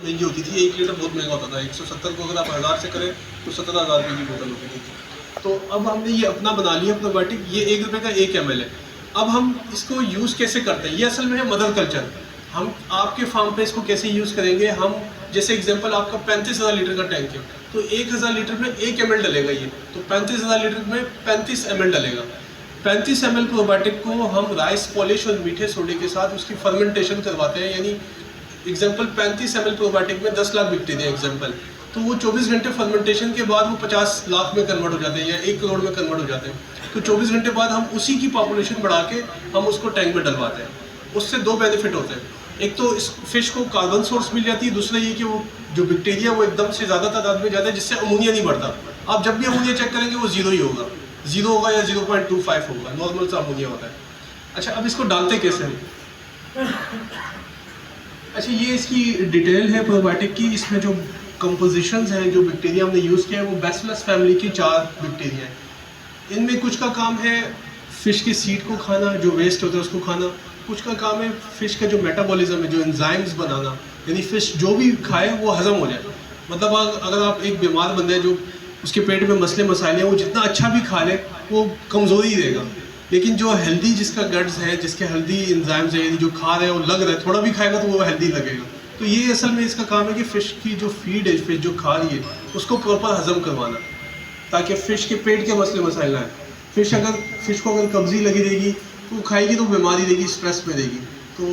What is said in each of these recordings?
महंगी होती थी, 1 लीटर बहुत महंगा होता था। 170 को अगर आप 1000 से करें तो 17,000 रुपये की बोतल होती थी। तो अब हमने ये अपना बना लिया प्रोबायोटिक, ये 1 रुपये का 1 ml है। अब हम इसको यूज़ कैसे करते हैं, ये असल में है मदर कल्चर। हम आपके फार्म पे इसको कैसे यूज़ करेंगे, हम जैसे एग्जांपल आपका 35,000 लीटर का टैंक है, तो 1,000 लीटर में 1 ml डलेगा ये, तो 35,000 लीटर में 35 ml डलेगा। 35 ml प्रोबायोटिक को हम राइस पॉलिश और मीठे सोडे के साथ उसकी फर्मेंटेशन करवाते हैं, यानी एग्जांपल 35 ml प्रोबायोटिक में 10 लाख बैक्टीरिया एग्जांपल, तो वो 24 घंटे फर्मेंटेशन के बाद वो 50 लाख में कन्वर्ट हो जाते हैं या 1 करोड़ में कन्वर्ट हो जाते हैं। तो 24 घंटे बाद हम उसी की पॉपुलेशन बढ़ा के हम उसको टैंक में डलवाते हैं। उससे 2 बेनिफिट होते हैं, एक तो इस फिश को कार्बन सोर्स मिल जाती है, दूसरा ये कि वो जो बैक्टीरिया वो एकदम से ज़्यादा तादाद में जाता है, जिससे अमोनिया नहीं बढ़ता। आप जब भी अमोनिया चेक करेंगे वो जीरो ही होगा, 0 होगा या 0.25 होगा, नॉर्मल सा अमोनिया होता है। अच्छा, अब इसको डालते कैसे हैं? अच्छा, ये इसकी डिटेल है प्रोबायोटिक की। इसमें जो कंपोजिशंस हैं, जो बैक्टीरिया हमने यूज़ किया है, वो बैसिलस फैमिली की 4 बैक्टीरिया हैं। इनमें कुछ का काम है फ़िश की सीड को खाना, जो वेस्ट होता है उसको खाना। कुछ का काम है फ़िश का जो मेटाबॉलिज्म है, जो एंजाइम्स बनाना, यानी फ़िश जो भी खाए वो हज़म हो जाए। मतलब अगर आप एक बीमार बंदे हैं जो उसके पेट में मसले मसाइले हैं, वो जितना अच्छा भी खा ले वो कमज़ोरी ही रहेगा। लेकिन जो हेल्दी जिसका गट्स है, जिसके हेल्दी एंजाइम्स है, यानी जो खा रहे हैं वो लग रहा है, थोड़ा भी खाएगा तो वो हेल्दी लगेगा। तो ये असल में इसका काम है कि फ़िश की जो फीड है, फ़िश जो खा रही है उसको प्रॉपर हज़म करवाना, ताकि फ़िश के पेट के मसले मसाइल ना आए। फ़िश को अगर कब्जी लगी रहेगी तो वो खाएगी तो बीमारी रहेगी, स्ट्रेस में रहेगी। तो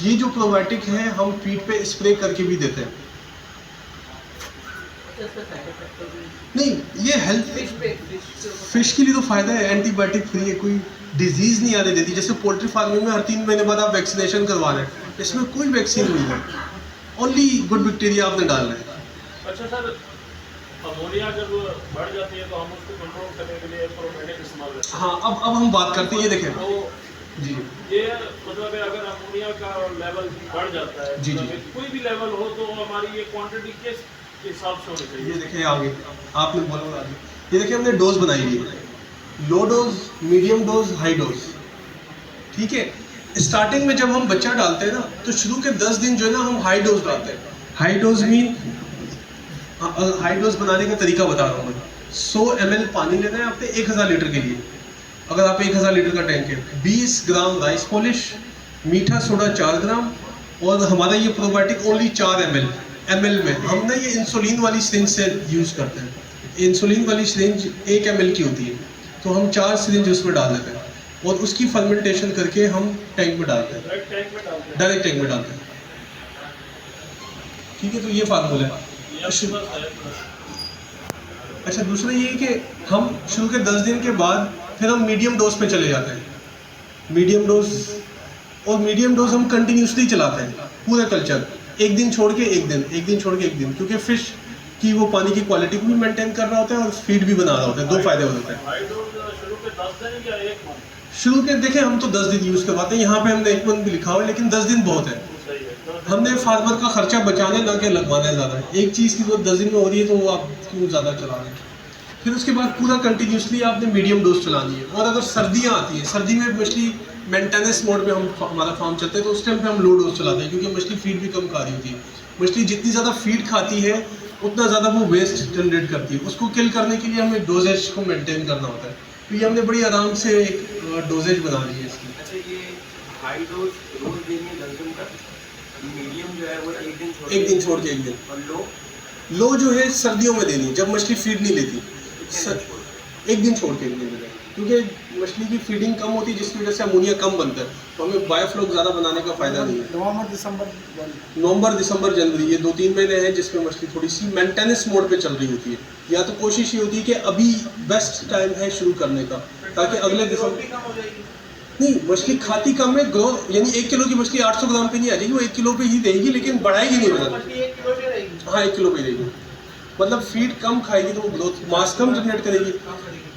ये जो प्रोबायोटिक है हम फीड पे स्प्रे करके भी देते हैं। नहीं, ये हेल्थ फिश के लिए तो फ़ायदा है, एंटीबायोटिक फ्री है, कोई डिजीज़ नहीं आने देती। जैसे पोल्ट्री फार्मिंग में हर 3 महीने बाद आप वैक्सीनेशन करवा रहे हैं, इसमें कोई वैक्सीन नहीं है, ओनली गुड बैक्टीरिया आपने डालना है। अच्छा सर, अमोनिया जब बढ़ जाती है तो हम उसको कंट्रोल करने के लिए प्रोबायोटिक इस्तेमाल करते हैं। हाँ, अब हम बात करते हैं, ये देखें तो जी, ये मतलब है अगर अमोनिया का लेवल बढ़ जाता है, जी, मतलब जी। कोई भी लेवल हो, तो हमारी ये क्वांटिटी किस हिसाब से होनी चाहिए? ये देखिए आगे आपने बोला आगे, ये देखिए हमने डोज बनाई हुई है, low dose, medium dose, high dose. ठीक है, स्टार्टिंग में जब हम बच्चा डालते हैं ना, तो शुरू के 10 दिन जो है ना हम हाई डोज डालते हैं। High dose mean, high dose बनाने का तरीका बता रहा हूँ मैं। 100 ml पानी लेना है आपने 1000 लीटर के लिए। अगर आप 1000 लीटर का टैंक है, 20 ग्राम राइस पॉलिश, मीठा सोडा 4 ग्राम, और हमारा ये प्रोबायोटिक ओनली 4 ml में। हम ना ये इंसुलिन वाली सिरिंज से यूज़ करते हैं। इंसुलिन वाली सिरिंज 1 ml की होती है, तो हम 4 सिरिंज उसमें डाल देते हैं और उसकी फर्मेंटेशन करके हम टैंक में डालते हैं, डायरेक्ट टैंक में डालते हैं? डायरेक्ट टैंक में डालते हैं। ठीक है, तो ये फार्मूला है। अच्छा, दूसरा ये है कि हम शुरू के 10 दिन के बाद फिर हम मीडियम डोज पे चले जाते हैं। मीडियम डोज, और मीडियम डोज हम कंटिन्यूसली चलाते हैं पूरे कल्चर, एक दिन छोड़ के एक दिन, एक दिन छोड़ के एक दिन, क्योंकि फ़िश की वो पानी की क्वालिटी को भी मेंटेन कर रहा होता है और फीड भी बना रहा होता है। 2 फायदे हो जाते हैं। हाई डोज शुरू के 10 दिन या 1 मंथ? शुरू के देखें हम तो 10 दिन यूज़ करवाते हैं, यहाँ पे हमने 1 मंथ भी लिखा हुआ है, लेकिन 10 दिन बहुत है। सही है। हमने फार्मर का खर्चा बचाने ना कि लगवाना है ज़्यादा। एक चीज़ की जरूरत 10 दिन में हो रही है तो वो आप क्यों ज़्यादा चला रहे हैं। फिर उसके बाद पूरा कंटिन्यूसली आपने मीडियम डोज चलानी है। और अगर सर्दियाँ आती हैं, सर्दी में मछली मेंटेनेंस मोड में हमारा फार्म चलता है, तो उस टाइम पे हम लो डोज चलाते हैं, क्योंकि मछली फीड भी कम खा रही होती है। मछली जितनी ज़्यादा फीड खाती है उतना ज़्यादा वो वेस्ट जनरेट करती है। उसको किल करने के लिए हमें डोजेज को मेंटेन करना होता है। तो ये हमने बड़ी आराम से एक डोजेज बना ली है इसकी। अच्छा, ये हाई डोज रोज देनी है 10 दिन तक, मीडियम जो है वो एक दिन छोड़ एक दिन छोड़ के एक दिन, और लो जो है सर्दियों में देनी, जब मछली फीड नहीं लेती, एक दिन छोड़ के एक दिन देना, क्योंकि मछली की फीडिंग कम होती है, जिसकी वजह से अमोनिया कम बनता है। तो हमें बायोफ्लोक ज़्यादा बनाने का फ़ायदा नहीं है। नवंबर, दिसंबर, जनवरी, ये 2-3 महीने हैं जिसमें मछली थोड़ी सी मेंटेनेंस मोड पे चल रही होती है। या तो कोशिश ये होती है कि अभी बेस्ट टाइम है शुरू करने का, ताकि अगले दिसंबर नहीं, मछली खाती कम है, ग्रोथ यानी 1 किलो की मछली 800 ग्राम पे नहीं आ जाएगी, वो 1 किलो पे ही रहेगी, लेकिन बढ़ाएगी नहीं वजन। हाँ, 1 किलो पे रहेगी, मतलब फीड कम खाएगी तो वो ग्रोथ मास कम जनरेट करेगी।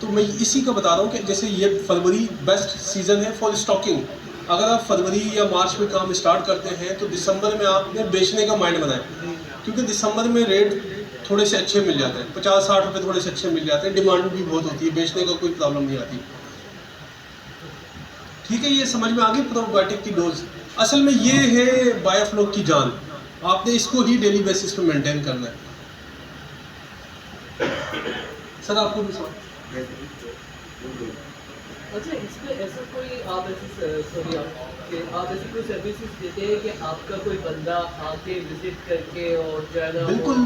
तो मैं इसी का बता रहा हूँ कि जैसे ये फरवरी बेस्ट सीज़न है फॉर स्टॉकिंग। अगर आप फरवरी या मार्च में काम स्टार्ट करते हैं तो दिसंबर में आपने बेचने का माइंड बनाए, क्योंकि दिसंबर में रेट थोड़े से अच्छे मिल जाते हैं, 50-60 रुपये थोड़े से अच्छे मिल जाते हैं, डिमांड भी बहुत होती है, बेचने का कोई प्रॉब्लम नहीं आती। ठीक है, ये समझ में आ गई प्रोबायोटिक की डोज। असल में ये है बायोफ्लोक की जान। आपने इसको ही डेली बेसिस पे मेंटेन करना है। सर आपको भी सवाल? अच्छा, इसमें ऐसा कोई आप ऐसे सॉरी आप ऐसी कोई सर्विसेज देते हैं कि आपका कोई बंदा आके विजिट करके और जो है ना बिल्कुल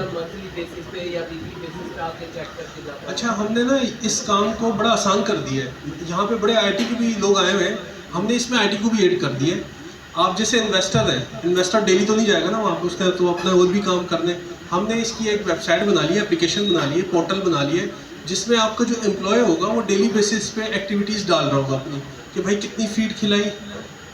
मंथली बेसिस पे या वीकली बेसिस पे आके चेक करके जाता है? अच्छा, हमने ना इस काम को बड़ा आसान कर दिया है। यहाँ पे बड़े आईटी के भी लोग आए हुए हैं, हमने इसमें आईटी को भी ऐड कर दिया है। आप जैसे इन्वेस्टर हैं, इन्वेस्टर डेली तो नहीं जाएगा ना वहाँ पर, उसका तो अपना और भी काम करने। हमने इसकी एक वेबसाइट बना ली है, एप्लीकेशन बना ली है, पोर्टल बना ली है, जिसमें आपका जो एम्प्लॉय होगा वो डेली बेसिस पे एक्टिविटीज़ डाल रहा होगा अपनी, कि भाई कितनी फीड खिलाई,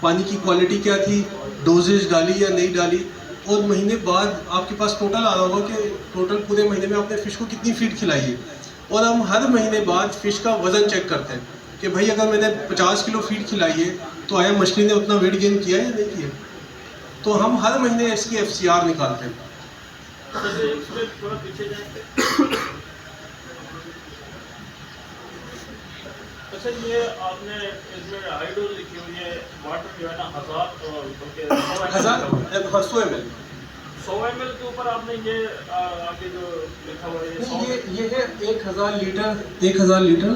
पानी की क्वालिटी क्या थी, डोजेज डाली या नहीं डाली, और महीने बाद आपके पास टोटल आ रहा होगा कि टोटल पूरे महीने में आपने फ़िश को कितनी फीड खिलाई है। और हम हर महीने बाद फ़िश का वज़न चेक करते हैं कि भाई अगर मैंने 50 किलो फीड खिलाई है तो आया मछली ने उतना वेट गेन किया या नहीं किया। तो हम हर महीने इसकी FCR निकालते हैं। थोड़ा पीछे जाएंगे। अच्छा, ये आपने इसमें हाई डोज लिखी हुई है, वाटर जो है ना 1000 100 ml 100 ml के ऊपर आपने ये आगे जो लिखा हुआ है ये है 1000 लीटर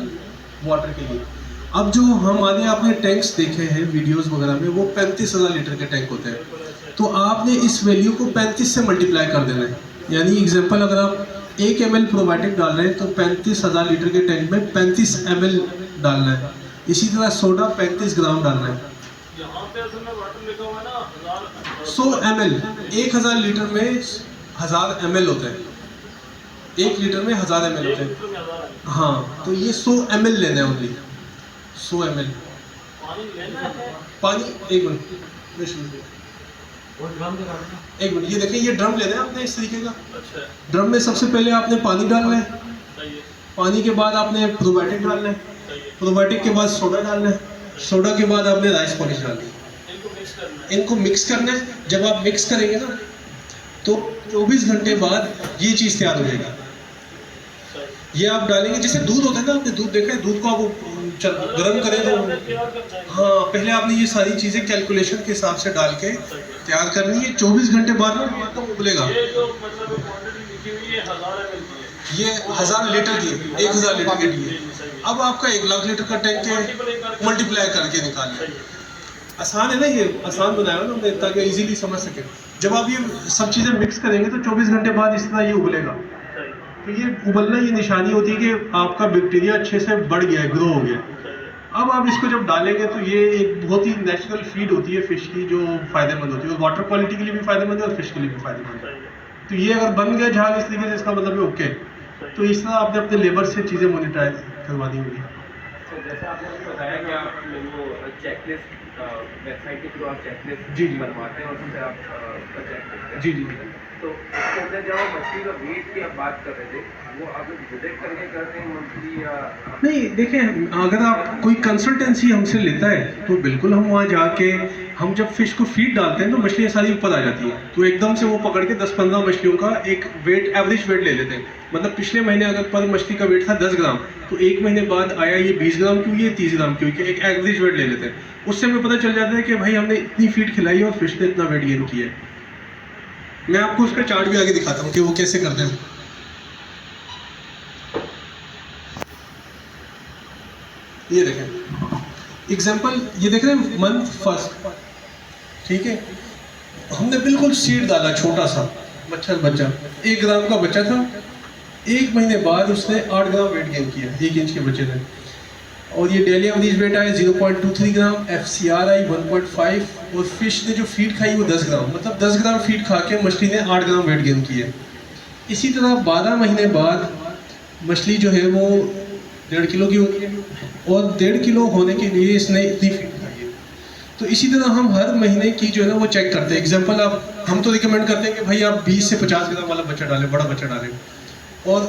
वाटर के लिए। अब जो हमारे आपने टैंक्स देखे हैं वीडियोस वगैरह में, वो 35,000 लीटर के टैंक होते हैं। तो आपने इस वैल्यू को 35 से मल्टीप्लाई कर देना है। यानी एग्जांपल, अगर आप 1 ml प्रोबायोटिक डाल रहे हैं तो 35,000 लीटर के टैंक में 35 ml डालना है। इसी तरह सोडा 35 ग्राम डालना है। यहाँ पे असल में वाटर लिखा हुआ है ना 100 ml, 1000 लीटर में 1000 ml होता है। 1 लीटर में 1000 ml होते हैं। हाँ, तो ये 100 ml लेना है ओनली, 100 ml पानी लेना है। पानी। एक मिनट, ये देखें, ये ड्रम लेना है आपने इस तरीके का। अच्छा, ड्रम में सबसे पहले आपने पानी डालना है, सही है, पानी के बाद आपने प्रोबायोटिक डालना है, सही है। प्रोबायोटिक के बाद सोडा डालना है, सोडा के बाद आपने राइस पॉलिश डालनी है। इनको मिक्स करना है। इनको मिक्स करना है। जब आप मिक्स करेंगे ना तो 24 घंटे बाद ये चीज़ तैयार हो जाएगी। सही। ये आप डालेंगे, जैसे दूध होता है ना, आपने दूध देखा है, दूध को आप गर्म करें तो तैयार करना है। हाँ, पहले आपने ये सारी चीज़ें कैलकुलेशन के हिसाब से डाल के तैयार करनी है। 24 घंटे बाद में ये तो उबलेगा। ये जो मतलब क्वांटिटी लिखी हुई है 1000 ml की है। ये 1000 लीटर की, 1000 लीटर के लिए। अब आपका 1 लाख लीटर का टैंक है, मल्टीप्लाई करके निकालिए। आसान है ना, ये आसान बनाया ना हमने ताकि इजीली समझ सके। जब आप ये सब चीज़ें मिक्स करेंगे तो 24 घंटे बाद इस तरह ये उबलेगा। तो ये उबलना ये निशानी होती है कि आपका बैक्टीरिया अच्छे से बढ़ गया है, ग्रो हो गया है। अब आप इसको जब डालेंगे तो ये एक बहुत ही नेचुरल फीड होती है फिश की, जो फ़ायदेमंद होती है, और वाटर क्वालिटी के लिए भी फ़ायदेमंद है और फिश के लिए भी फ़ायदेमंद है। तो ये अगर बन गया जहाज इस तरीके से, इसका मतलब है ओके। तो इस तरह आपने अपने लेबर से चीज़ें मोनिटाइज करवा दी होंगी। तो जैसे आपने अभी बताया कि आप वो चेकलिस्ट वेबसाइट के थ्रू आप चेकलिस्ट जी बनवाते हैं और उससे आप उसका चेक करते हैं। जी। तो इसके अंदर जब आप मछली का वेट की आप बात कर रहे थे, वो आप विजिट करके करते हैं मंथली या? नहीं, देखें, अगर आप कोई कंसल्टेंसी हमसे लेता है तो बिल्कुल हम वहाँ जाके, हम जब फिश को फीड डालते हैं तो मछलियाँ सारी ऊपर आ जाती हैं, तो एकदम से वो पकड़ के 10-15 मछलियों का एक वेट, एवरेज वेट ले लेते हैं। मतलब पिछले महीने अगर पर मछली का वेट था 10 ग्राम, तो एक महीने बाद आया ये 20 ग्राम क्यों, ये 30 ग्राम क्यों, एक एवरेज वेट ले लेते हैं। उससे हमें पता चल जाता है कि भाई हमने इतनी फीड खिलाई और फिश ने इतना वेट गेन किया है। मैं आपको उसका चार्ट भी आगे दिखाता हूँ कि वो कैसे करते हैं। ये देखें एग्जाम्पल, ये देख रहे हैं मंथ फर्स्ट, ठीक है, हमने बिल्कुल सीड डाला, छोटा सा मच्छर बच्चा, 1 ग्राम का बच्चा था। 1 महीने बाद उसने 8 ग्राम वेट गेन किया, 1 इंच के बच्चे ने। और ये डेली एवरेज वेट आया 0.23 ग्राम, FCR आई 1.5, और फिश ने जो फीड खाई वो 10 ग्राम, मतलब 10 ग्राम फीड खा के मछली ने 8 ग्राम वेट गेन किया। इसी तरह 12 महीने बाद मछली जो है वो 1.5 किलो की होगी, और 1.5 किलो होने के लिए इसने इतनी फीड खाई है। तो इसी तरह हम हर महीने की जो है ना वो चेक करते हैं। एग्जाम्पल, हम तो रिकमेंड करते हैं कि भाई आप 20 से 50 ग्राम वाला बच्चा डालें, बड़ा बच्चा डालें, और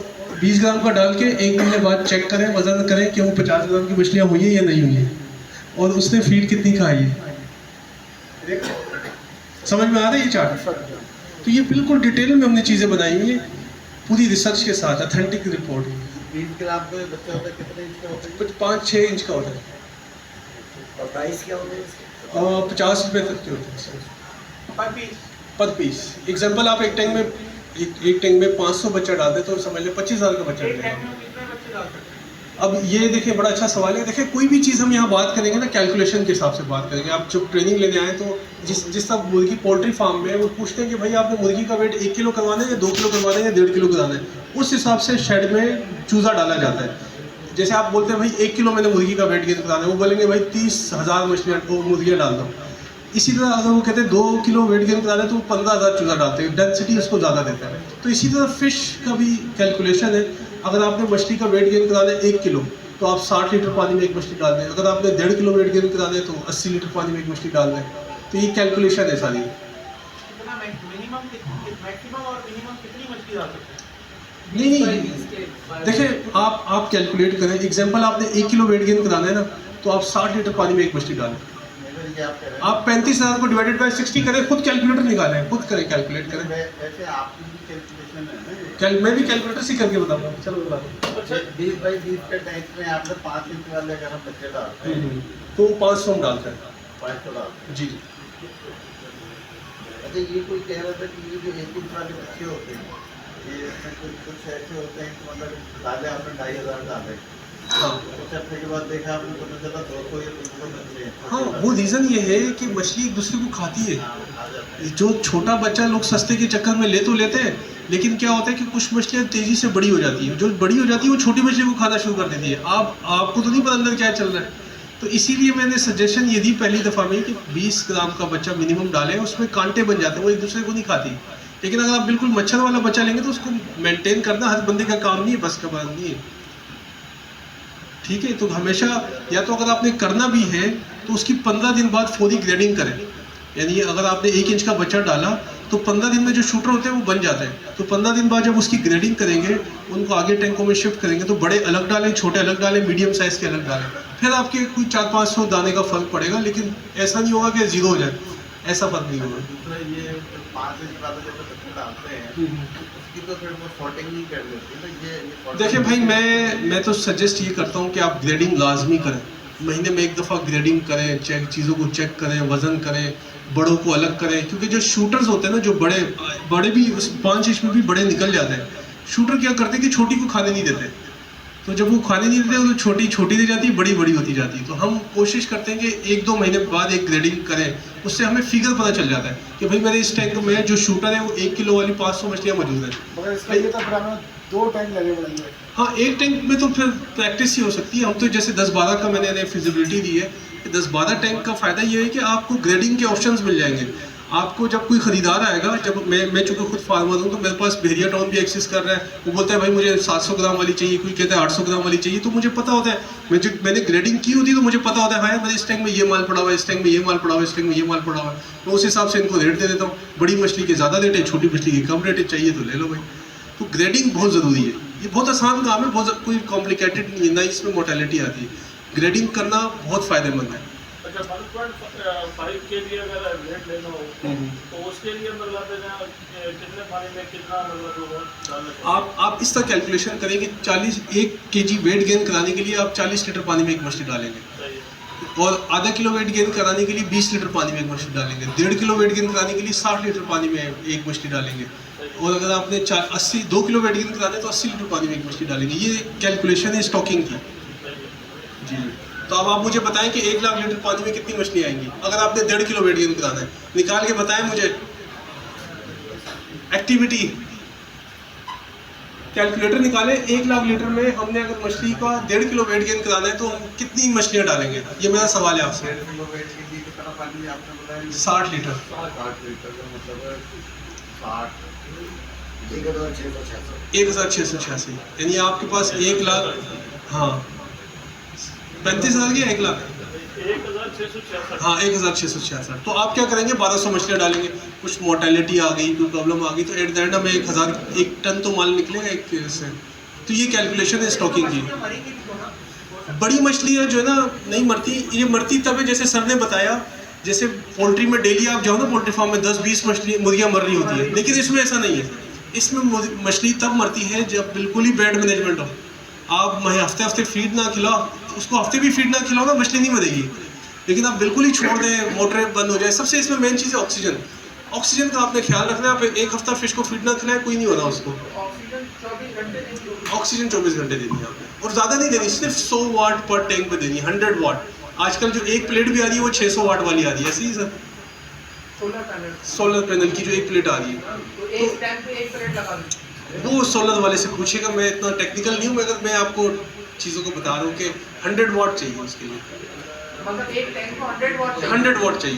20 ग्राम का डाल के 1 महीने बाद चेक करें, वजन करें कि वो 50 ग्राम की मछलियाँ हुई हैं या नहीं हुई हैं, और उसने फीड कितनी खाई है। समझ में आ रहा है ये चार्ट? तो ये बिल्कुल डिटेल में हमने चीज़ें बनाई हुई हैं, पूरी रिसर्च के साथ, ऑथेंटिक रिपोर्ट। 20 ग्राम का बच्चा होता है, कितने इंच का होता है? कुछ 5-6 इंच का होता है, और प्राइस क्या होता है इसका? 50 रुपये तक के होते हैं। पर पीस। एग्जांपल आप एक टैंक में 500 बच्चा डाल दें तो समझ लें 25,000 का बच्चा मिलेगा। अब ये देखिए बड़ा अच्छा सवाल है। देखिए कोई भी चीज़ हम यहाँ बात करेंगे ना कैलकुलेशन के हिसाब से बात करेंगे। आप जब ट्रेनिंग लेने आए तो जिस तरह मुर्गी पोल्ट्री फार्म में वो पूछते हैं कि भाई आपने मुर्गी का वेट 1 किलो करवाना है या 2 किलो करवाना है या 1.5 किलो करवाना है, उस हिसाब से शेड में चूज़ा डाला जाता है। जैसे आप बोलते हैं भाई 1 किलो मैंने मुर्गी का वेट गेन कराना है, वो बोलेंगे भाई 30,000 मछलियाँ मुर्गियाँ डाल दो। इसी तरह अगर वो कहते हैं 2 किलो वेट गेन कराना है तो वो 15,000 चूज़ा डालते हैं, डेंसिटी उसको ज़्यादा देता है। तो इसी तरह फिश का भी कैलकुलेशन है। अगर आपने मछली का वेट गेन कराना है 1 किलो तो आप 60 लीटर पानी में एक मछली डाल दें। अगर आपने 1.5 किलो वेट गेन कराना है तो 80 लीटर पानी में एक मछली डाल दें। तो ये कैलकुलेशन है सारी। नहीं देखिए आप कैलकुलेट करें। एग्जांपल आपने 1 किलो वेट गेन कराना है ना तो आप 60 लीटर पानी में एक मछली डालें। आप 35,000 को डिवाइडेड बाय 60 करें, खुद कैलकुलेटर निकालें, खुद करें, कैलकुलेट करें। मैं भी कैलकुलेटर से करके बताऊंगा। चलो बता दो। अच्छा 20 बाई 20 के टैंक में आपने 5 इंच वाले अगर हम बच्चे डालते हैं तो 500 हम डालते हैं। 500 डालते जी। अच्छा ये कोई कह रहा था कि ये जो 1 इंच वाले बच्चे होते हैं ये कुछ ऐसे होते हैं कि मतलब डाले आपने 2,500 डाले, हाँ चलने के बाद देखा आपने पता चला 200 या 300 बच्चे हैं। हाँ, वो रीज़न ये है कि मछली एक दूसरे को खाती है। जो छोटा बच्चा लोग सस्ते के चक्कर में ले तो लेते हैं, लेकिन क्या होता है कि कुछ मछलियाँ तेज़ी से बड़ी हो जाती है। जो बड़ी हो जाती है वो छोटी मछली को खाना शुरू कर देती है। आपको तो नहीं पता अंदर क्या चल रहा है। तो इसीलिए मैंने सजेशन ये दी पहली दफ़ा में कि 20 ग्राम का बच्चा मिनिमम डालें। उसमें कांटे बन जाते हैं, वो एक दूसरे को नहीं खाती। लेकिन अगर आप बिल्कुल मच्छर वाला बच्चा लेंगे तो उसको मेंटेन करना हर बंदे का काम नहीं है, बस का बात नहीं है। ठीक है, तो हमेशा या तो अगर आपने करना भी है तो उसकी 15 दिन बाद फौरी ग्रेडिंग करें। यानी अगर आपने 1 इंच का बच्चा डाला तो 15 दिन में जो शूटर होते हैं वो बन जाते हैं। तो 15 दिन बाद जब उसकी ग्रेडिंग करेंगे, उनको आगे टैंकों में शिफ्ट करेंगे तो बड़े अलग डालें, छोटे अलग डालें, मीडियम साइज़ के अलग डालें। फिर आपके कोई 400-500 दाने का फ़र्क पड़ेगा, लेकिन ऐसा नहीं होगा कि ज़ीरो हो जाए, ऐसा फ़र्क नहीं होगा। दूसरा ये 5 इंच वाले जब बच्चे डालते हैं उसकी तो फिर वो सॉर्टिंग नहीं कर देती ना। ये देखिए भाई मैं तो सजेस्ट ये करता हूँ कि आप ग्रेडिंग लाजमी करें। महीने में एक दफ़ा ग्रेडिंग करें, चीज़ों को चेक करें, वज़न करें, बड़ों को अलग करें। क्योंकि जो शूटर्स होते हैं ना, जो बड़े भी 5 इंच में भी बड़े निकल जाते हैं। शूटर क्या करते हैं कि छोटी को खाने नहीं देते। तो जब वो खाने नहीं देते तो छोटी रह जाती है, बड़ी होती जाती है। तो हम कोशिश करते हैं कि 1-2 महीने बाद एक ग्रेडिंग करें। उससे हमें फिगर पता चल जाता है कि भाई मेरे इस टैंक में जो शूटर है वो 1 किलो वाली 500 मछलियाँ मौजूद हैं। मगर इसके लिए तो फिर हमें 2 टैंक लगे पड़ेंगे। हाँ, एक टैंक में तो फिर प्रैक्टिस ही हो सकती है। हम तो जैसे 10-12 का मैंने फिजिबिलिटी दी है। 10-12 टैंक का फ़ायदा ये है कि आपको ग्रेडिंग के ऑप्शंस मिल जाएंगे। आपको जब कोई ख़रीदार आएगा, जब मैं चूँकि खुद फार्मर हूँ तो मेरे पास बहरिया टाउन भी एक्सेस कर रहा है। वो बोलता है भाई मुझे 700 ग्राम वाली चाहिए, कोई कहता है 800 ग्राम वाली चाहिए। तो मुझे पता होता है, मैंने ग्रेडिंग की होती है तो मुझे पता होता है हाँ मेरे इस टैंक में ये माल पड़ा हुआ है, इस टैंक में ये माल पड़ा हुआ है, इस टैंक में ये माल पड़ा हुआ है। तो उस हिसाब से इनको रेट दे देता हूँ। बड़ी मछली के ज़्यादा रेट है, छोटी मछली की कम रेट है, चाहिए तो ले लो भाई। तो ग्रेडिंग बहुत ज़रूरी है। ये बहुत आसान काम है, बहुत कोई कॉम्प्लिकेटेड नहीं है, ना इसमें मोर्टेलिटी आती है। ग्रेडिंग करना बहुत फ़ायदेमंद है। अच्छा 1.5 के लिए अगर रेट लेना हो तो उसके लिए मतलब कितने पानी में कितना मतलब डालना? आप इस तरह कैलकुलेशन करें कि 1 kg वेट गेन कराने के लिए आप 40 लीटर पानी में एक मछली डालेंगे, और आधा किलो वेट गेन कराने के लिए 20 लीटर पानी में एक मछली डालेंगे, 1.5 किलो वेट गेन कराने के लिए 60 लीटर पानी में एक मछली डालेंगे, और अगर आपने 2 किलो वेट गेन कराना है तो 80 लीटर पानी में एक मछली डालेंगे। ये कैलकुलेशन है स्टॉकिंग की। जी, तो अब आप मुझे बताएं कि 1 लाख लीटर पानी में कितनी मछली आएंगी। अगर आपने 1.5 किलो वेट गेन कराना है, निकाल के बताएं मुझे। एक्टिविटी कैलकुलेटर निकालें। 1 लाख लीटर में हमने अगर मछली का 1.5 किलो वेट गेन कराना है तो हम कितनी मछलियाँ डालेंगे? ये मेरा सवाल है आपसे। 1.5 किलो वेट के लिए कितना पानी आपने बताया? 60 लीटर। 60 लीटर का मतलब 60 1686, यानी आपके पास 1 लाख, हाँ 35,000 की 1 लाख, 1,666। हाँ 1,666। तो आप क्या करेंगे? 1200 मछलियाँ डालेंगे। कुछ मोर्टेलिटी आ गई, कोई प्रॉब्लम आ गई तो एट द एंड हमें 1 टन तो माल निकलेगा एक से। तो ये कैलकुलेशन है स्टॉकिंग की। बड़ी मछलियाँ जो है ना नहीं मरती। ये मरती तब है जैसे सर ने बताया, जैसे पोल्ट्री में डेली आप जाओ ना पोल्ट्री फार्म में 10-20 मुर्गियाँ मर रही होती है, लेकिन इसमें ऐसा नहीं है। इसमें मछली तब मरती है जब बिल्कुल ही बैड मैनेजमेंट हो। आप हफ्ते फीड ना खिलाओ, उसको हफ्ते भी फीड ना खिलाओ ना, मछली नहीं मरेगी। लेकिन आप बिल्कुल ही छोड़ दें, मोटरें बंद हो जाए। सबसे इसमें मेन चीज़ है ऑक्सीजन। ऑक्सीजन का आपने ख्याल रखना है, आप एक हफ्ता फिश को फीड ना खिलाएं, कोई नहीं होना उसको। ऑक्सीजन 24 घंटे देनी होगी। ऑक्सीजन 24 घंटे देनी है आपने, और ज़्यादा नहीं देनी, सिर्फ 100 वाट पर टैंक पे देनी है, 100 वाट। आजकल जो एक प्लेट भी आ रही है वो 600 वाट वाली आ रही है, सही sir? Solar panel. Solar panel की जो एक प्लेट आ रही है, तो एक टैंक पे एक प्लेट लगा दी। वो सोलर वाले से पूछेगा, मैं इतना टेक्निकल नहीं हूँ, मगर मैं आपको चीज़ों को बता रहा हूँ कि 100 वाट चाहिए उसके लिए, मतलब एक टैंक को 100 वाट 100 वाट चाहिए।